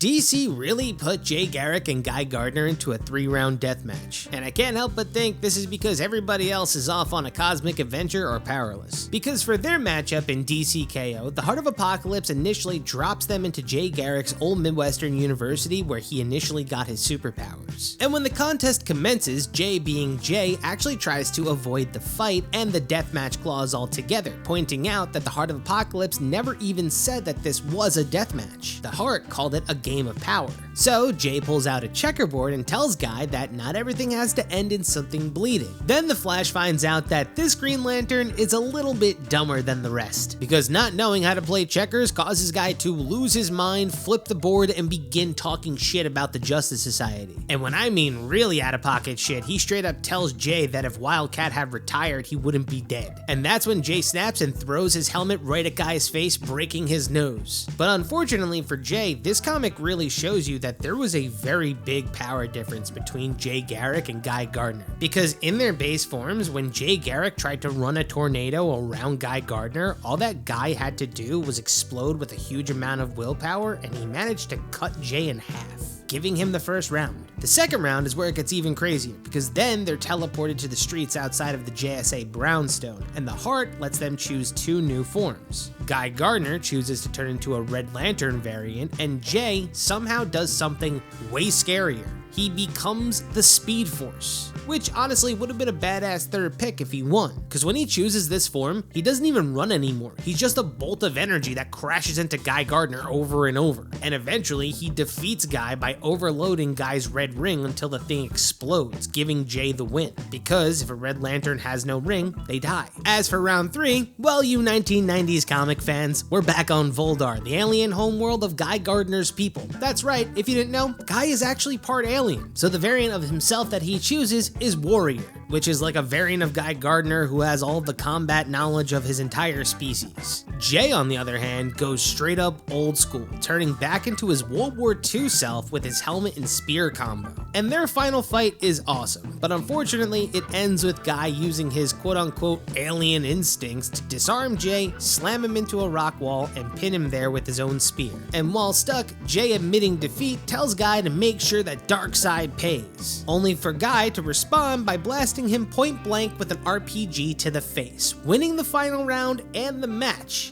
DC really put Jay Garrick and Guy Gardner into a 3-round deathmatch, and I can't help but think this is because everybody else is off on a cosmic adventure or powerless. Because for their matchup in DC KO, the Heart of Apocalypse initially drops them into Jay Garrick's old Midwestern University where he initially got his superpowers. And when the contest commences, Jay, being Jay, actually tries to avoid the fight and the deathmatch clause altogether, pointing out that the Heart of Apocalypse never even said that this was a deathmatch. The Heart called it a game of power. So Jay pulls out a checkerboard and tells Guy that not everything has to end in something bleeding. Then the Flash finds out that this Green Lantern is a little bit dumber than the rest, because not knowing how to play checkers causes Guy to lose his mind, flip the board, and begin talking shit about the Justice Society. And when I mean really out of pocket shit, he straight up tells Jay that if Wildcat had retired, he wouldn't be dead. And that's when Jay snaps and throws his helmet right at Guy's face, breaking his nose. But unfortunately for Jay, this comic really shows you that there was a very big power difference between Jay Garrick and Guy Gardner. Because in their base forms, when Jay Garrick tried to run a tornado around Guy Gardner, all that Guy had to do was explode with a huge amount of willpower, and he managed to cut Jay in half, giving him the first round. The second round is where it gets even crazier, because then they're teleported to the streets outside of the JSA Brownstone, and the Heart lets them choose 2 new forms. Guy Gardner chooses to turn into a Red Lantern variant, and Jay somehow does something way scarier. He becomes the Speed Force, which honestly would have been a badass third pick if he won, because when he chooses this form, he doesn't even run anymore. He's just a bolt of energy that crashes into Guy Gardner over and over, and eventually he defeats Guy by overloading Guy's red ring until the thing explodes, giving Jay the win, because if a Red Lantern has no ring, they die. As for round 3, well, you 1990s comic fans, we're back on Vuldar, the alien homeworld of Guy Gardner's people. That's right, if you didn't know, Guy is actually part alien. So the variant of himself that he chooses is Warrior, which is like a variant of Guy Gardner who has all of the combat knowledge of his entire species. Jay, on the other hand, goes straight up old school, turning back into his World War II self with his helmet and spear combo. And their final fight is awesome, but unfortunately it ends with Guy using his quote-unquote alien instincts to disarm Jay, slam him into a rock wall, and pin him there with his own spear. And while stuck, Jay, admitting defeat, tells Guy to make sure that Darkseid pays, only for Guy to respond by blasting him point blank with an RPG to the face, winning the final round and the match.